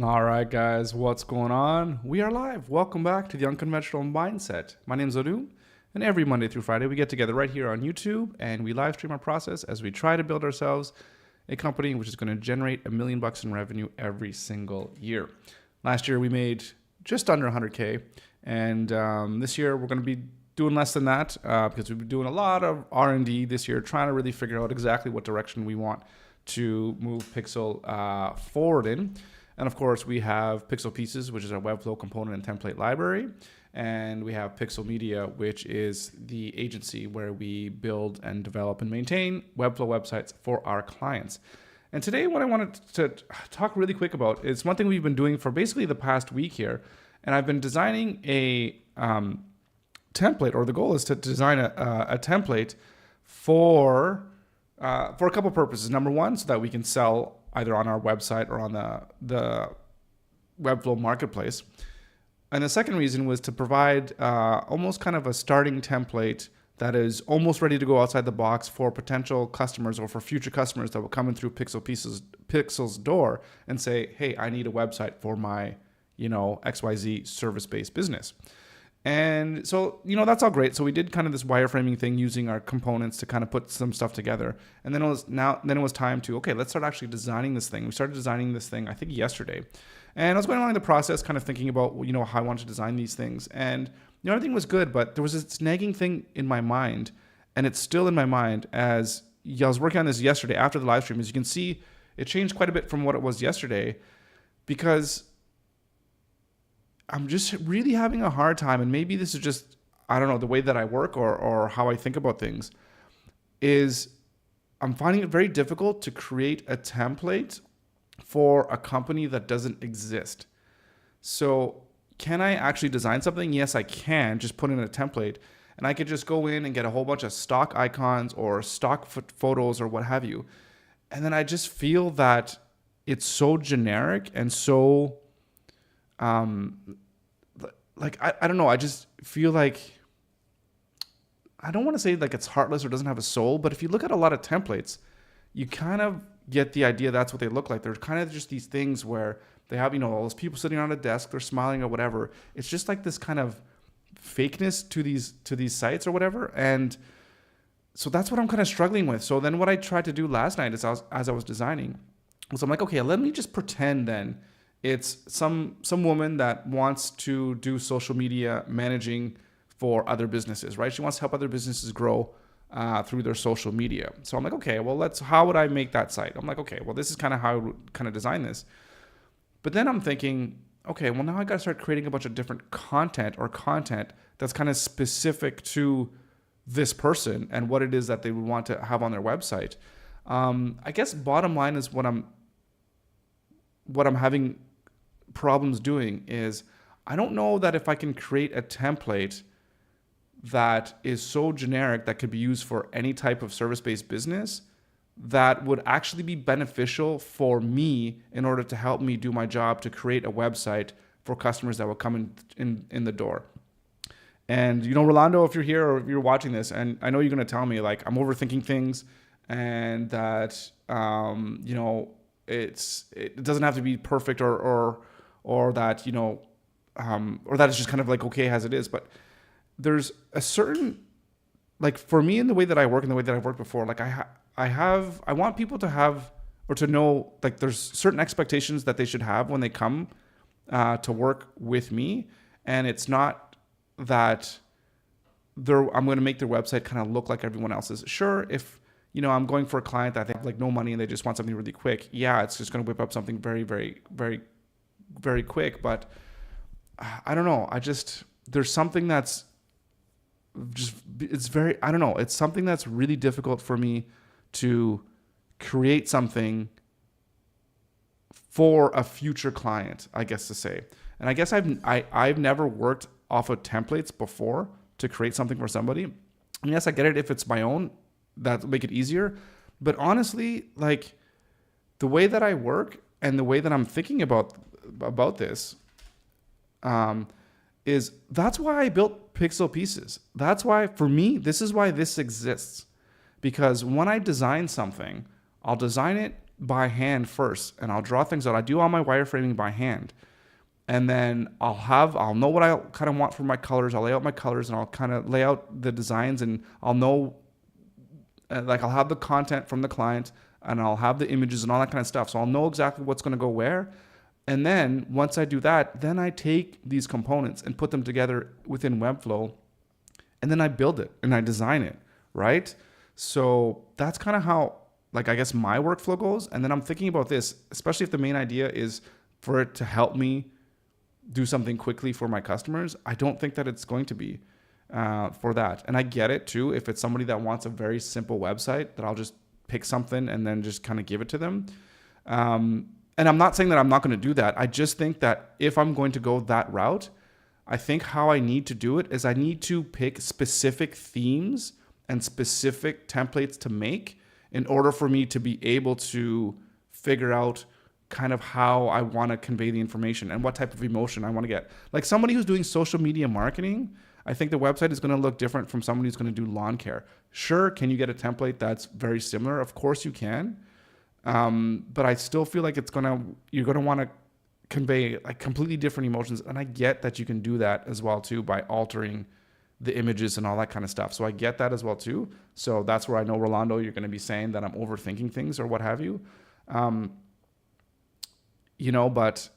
All right, guys, what's going on? We are live. Welcome back to the Unconventional Mindset. My name is Adu, and every Monday through Friday, we get together right here on YouTube and we live stream our process as we try to build ourselves a company which is going to generate $1 million in revenue every single year. Last year, we made just under 100K, and this year, we're going to be doing less than that because we've been doing a lot of R&D this year, trying to really figure out exactly what direction we want to move Pixel forward in. And of course, we have Pixel Pieces, which is our Webflow component and template library. And we have Pixel Media, which is the agency where we build and develop and maintain Webflow websites for our clients. And today, what I wanted to talk really quick about is one thing we've been doing for basically the past week here. And I've been designing a template, or the goal is to design a template for a couple purposes. Number one, so that we can sell either on our website or on the Webflow marketplace. And the second reason was to provide almost kind of a starting template that is almost ready to go outside the box for potential customers or for future customers that will come in through Pixel's door and say, hey, I need a website for my, XYZ service-based business. And so, that's all great. So we did kind of this wireframing thing using our components to kind of put some stuff together. And then it was time to, okay, let's start actually designing this thing. We started designing this thing, I think yesterday. And I was going along the process, kind of thinking about, how I wanted to design these things. And, everything was good, but there was this nagging thing in my mind, and it's still in my mind as I was working on this yesterday after the live stream. As you can see, it changed quite a bit from what it was yesterday because I'm just really having a hard time, and maybe this is just, I don't know, the way that I work or how I think about things, is I'm finding it very difficult to create a template for a company that doesn't exist. So can I actually design something? Yes, I can. Just put in a template, and I could just go in and get a whole bunch of stock icons or stock photos or what have you. And then I just feel that it's so generic and so I don't know. I just feel like, I don't want to say like it's heartless or doesn't have a soul, but if you look at a lot of templates, you kind of get the idea that's what they look like. They're kind of just these things where they have, all those people sitting on a desk, they're smiling or whatever. It's just like this kind of fakeness to these sites or whatever. And so that's what I'm kind of struggling with. So then what I tried to do last night as I was designing was I'm like, okay, let me just pretend then it's some woman that wants to do social media managing for other businesses, right? She wants to help other businesses grow through their social media. So I'm like, okay, well, how would I make that site? I'm like, okay, well, this is kind of how I would kind of design this. But then I'm thinking, okay, well, now I got to start creating a bunch of different content that's kind of specific to this person and what it is that they would want to have on their website. I guess bottom line is what I'm having problems doing is I don't know that if I can create a template that is so generic that could be used for any type of service-based business that would actually be beneficial for me in order to help me do my job to create a website for customers that will come in the door. And, Rolando, if you're here or if you're watching this, and I know you're going to tell me like I'm overthinking things and that, it doesn't have to be perfect or that, or that it's just kind of like okay as it is. But there's a certain, like for me in the way that I work and the way that I've worked before, like I want people to have or to know like there's certain expectations that they should have when they come to work with me. And it's not that I'm going to make their website kind of look like everyone else's. Sure, if I'm going for a client that they have like no money and they just want something really quick, yeah, it's just going to whip up something very, very, very, very quick. But I don't know. There's something that's it's something that's really difficult for me to create something for a future client, I guess to say. And I guess I've never worked off of templates before to create something for somebody. And yes, I get it if it's my own, that'll make it easier. But honestly, like the way that I work and the way that I'm thinking about this, is that's why I built Pixel Pieces. That's why, for me, this is why this exists. Because when I design something, I'll design it by hand first, and I'll draw things out. I do all my wireframing by hand. And then I'll know what I kind of want for my colors. I'll lay out my colors and I'll kind of lay out the designs, and I'll know, like, I'll have the content from the client and I'll have the images and all that kind of stuff. So I'll know exactly what's going to go where. And then once I do that, then I take these components and put them together within Webflow, and then I build it and I design it, right? So that's kind of how, like, I guess my workflow goes. And then I'm thinking about this, especially if the main idea is for it to help me do something quickly for my customers. I don't think that it's going to be for that. And I get it too. If it's somebody that wants a very simple website, that I'll just pick something and then just kind of give it to them. And I'm not saying that I'm not going to do that. I just think that if I'm going to go that route, I think how I need to do it is I need to pick specific themes and specific templates to make in order for me to be able to figure out kind of how I want to convey the information and what type of emotion I want to get. Like somebody who's doing social media marketing, I think the website is going to look different from somebody who's going to do lawn care. Sure, can you get a template that's very similar? Of course you can. But I still feel like you're going to want to convey like completely different emotions. And I get that you can do that as well too by altering the images and all that kind of stuff. So I get that as well too. So that's where I know, Rolando, you're going to be saying that I'm overthinking things or what have you. But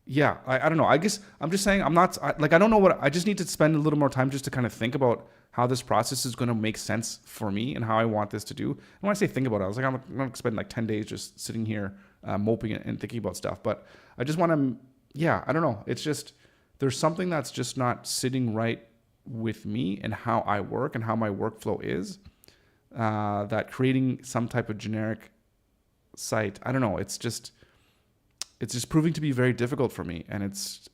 yeah, I don't know. I guess I'm just saying I don't know I just need to spend a little more time just to kind of think about how this process is going to make sense for me and how I want this to do. And when I say think about it, I was like, I'm going to spend like 10 days just sitting here moping and thinking about stuff. But I just want to, I don't know. It's just, there's something that's just not sitting right with me and how I work and how my workflow is, that creating some type of generic site, I don't know. It's just proving to be very difficult for me. And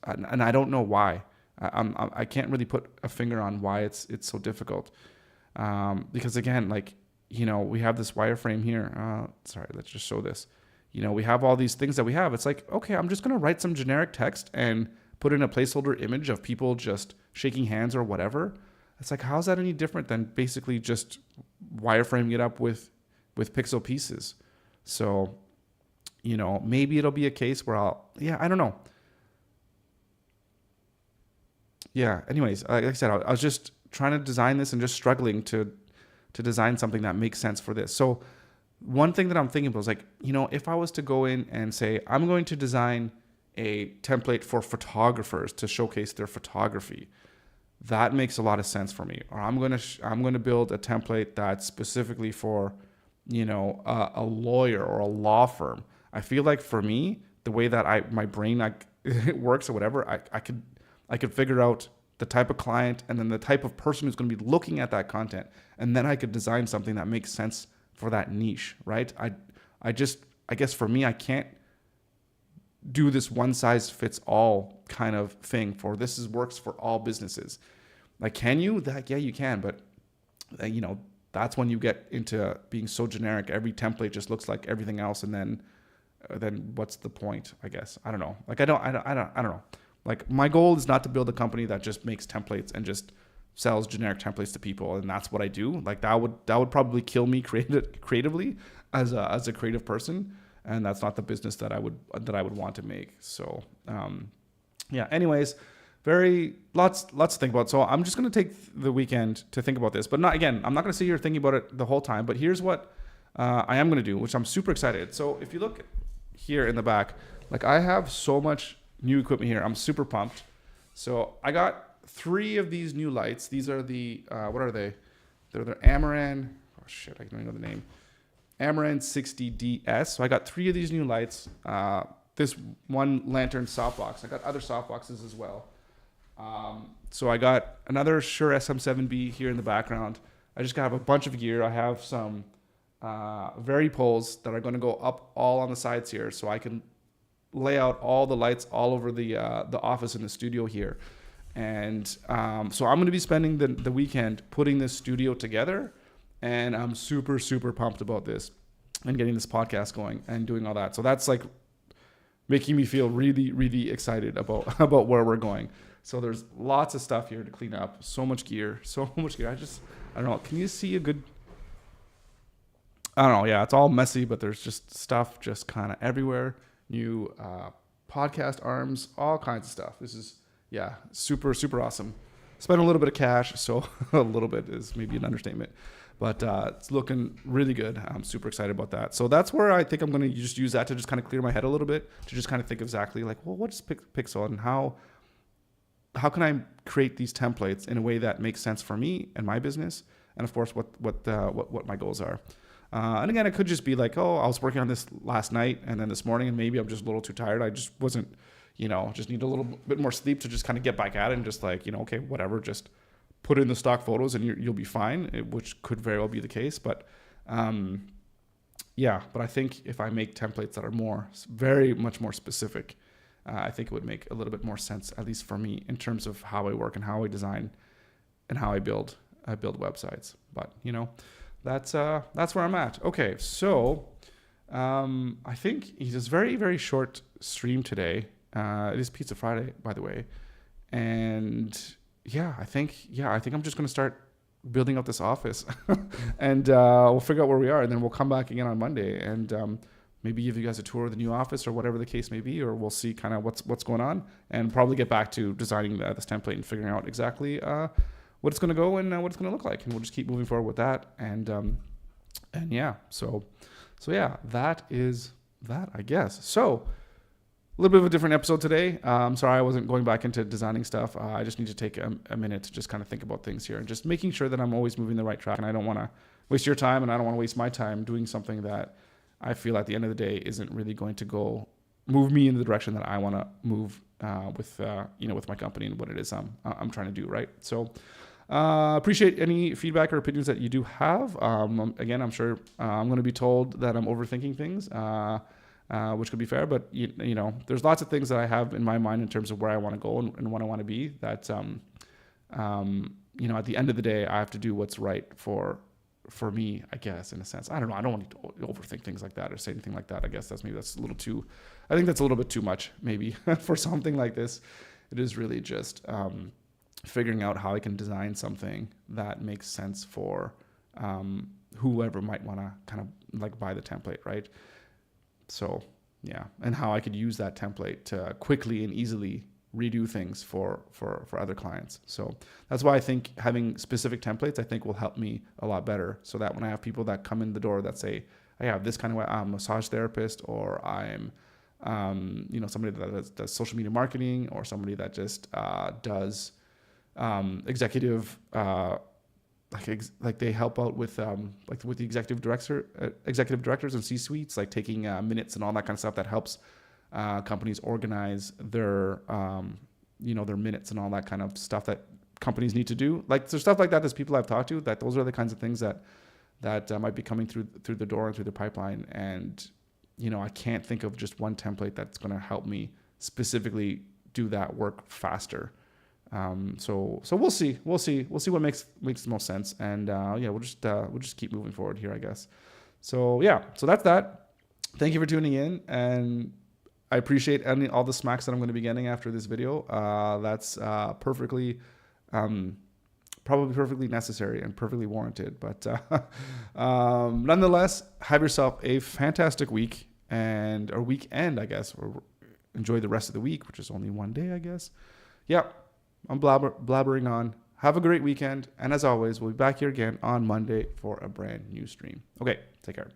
I don't know why. I can't really put a finger on why it's so difficult. Because again, like, we have this wireframe here. Let's just show this. We have all these things that we have. It's like, okay, I'm just going to write some generic text and put in a placeholder image of people just shaking hands or whatever. It's like, how's that any different than basically just wireframing it up with pixel pieces? So, maybe it'll be a case where I don't know. Yeah. Anyways, like I said, I was just trying to design this and just struggling to design something that makes sense for this. So one thing that I'm thinking about is like, if I was to go in and say, I'm going to design a template for photographers to showcase their photography, that makes a lot of sense for me. Or I'm going to build a template that's specifically for, a lawyer or a law firm. I feel like for me, the way that my brain it works or whatever, I could figure out the type of client and then the type of person who's going to be looking at that content, and then I could design something that makes sense for that niche, right? I guess for me, I can't do this one size fits all kind of thing for works for all businesses. Like, can you? Yeah, you can, but that's when you get into being so generic. Every template just looks like everything else, and then what's the point? I guess I don't know. Like I don't know. Like my goal is not to build a company that just makes templates and just sells generic templates to people, and that's what I do. Like that would probably kill me creatively as a creative person, and that's not the business that I would want to make. So anyways, lots to think about. So I'm just going to take the weekend to think about this, but I'm not going to sit here thinking about it the whole time. But here's what I am going to do, which I'm super excited. So if you look here in the back, like I have so much new equipment here. I'm super pumped. So I got 3 of these new lights. These are the, what are they? They're the Amaran. Oh shit, I don't even know the name. Amaran 60DS. So I got 3 of these new lights. This one lantern softbox. I got other softboxes as well. So I got another Shure SM7B here in the background. I just got a bunch of gear. I have some Very poles that are going to go up all on the sides here, so I can lay out all the lights all over the office and the studio here. And so I'm going to be spending the weekend putting this studio together, and I'm super pumped about this and getting this podcast going and doing all that. So that's like making me feel really excited about where we're going. So there's lots of stuff here to clean up. So much gear. I don't know. Can you see a good? I don't know. Yeah, it's all messy, but there's just stuff just kind of everywhere. New podcast arms, all kinds of stuff. This is, yeah, super, super awesome. Spent a little bit of cash, so a little bit is maybe an understatement. But it's looking really good. I'm super excited about that. So that's where I think I'm going to just use that to just kind of clear my head a little bit, to just kind of think exactly like, well, what is Pixel and how can I create these templates in a way that makes sense for me and my business, and of course what my goals are. And again, it could just be like, oh, I was working on this last night and then this morning, and maybe I'm just a little too tired. I just wasn't, just need a little bit more sleep to just kind of get back at it and just like, okay, whatever, just put in the stock photos and you'll be fine, which could very well be the case. But but I think if I make templates that are very much more specific, I think it would make a little bit more sense, at least for me, in terms of how I work and how I design and how I build websites. But that's where I'm at. Okay, so I think it's a very, very short stream today. It is Pizza Friday, by the way, and I think I'm just gonna start building up this office, and we'll figure out where we are, and then we'll come back again on Monday, and maybe give you guys a tour of the new office or whatever the case may be, or we'll see kind of what's going on, and probably get back to designing this template and figuring out exactly what it's going to go and what it's going to look like, and we'll just keep moving forward with that, and so yeah, that is that, I guess. So a little bit of a different episode today. I'm sorry I wasn't going back into designing stuff. I just need to take a minute to just kind of think about things here and just making sure that I'm always moving the right track, and I don't want to waste your time, and I don't want to waste my time doing something that I feel at the end of the day isn't really going to move me in the direction that I want to move with my company and what it is I'm trying to do, right? So appreciate any feedback or opinions that you do have. Again, I'm sure I'm going to be told that I'm overthinking things, which could be fair, but there's lots of things that I have in my mind in terms of where I want to go and what I want to be. That at the end of the day, I have to do what's right for me, I guess, in a sense. I don't know. I don't want to overthink things like that or say anything like that. I guess that's a little too, I think that's a little bit too much maybe for something like this. It is really just figuring out how I can design something that makes sense for whoever might want to kind of like buy the template, right? So yeah, and how I could use that template to quickly and easily redo things for other clients. So that's why I think having specific templates, I think, will help me a lot better, so that when I have people that come in the door that say, I have this kind of, I'm a massage therapist, or I'm somebody that does social media marketing, or somebody that just does executive like they help out with with the executive directors and C-suites, like taking minutes and all that kind of stuff that helps companies organize their their minutes and all that kind of stuff that companies need to do. Like there's stuff like that. There's people I've talked to that those are the kinds of things that might be coming through the door and through the pipeline. And I can't think of just one template that's going to help me specifically do that work faster. So we'll see what makes the most sense. And we'll just keep moving forward here, I guess. So that's that. Thank you for tuning in, and I appreciate all the smacks that I'm going to be getting after this video. That's probably perfectly necessary and perfectly warranted. But nonetheless, have yourself a fantastic week or weekend, I guess, or enjoy the rest of the week, which is only one day, I guess. Yeah, I'm blabbering on. Have a great weekend. And as always, we'll be back here again on Monday for a brand new stream. Okay, take care.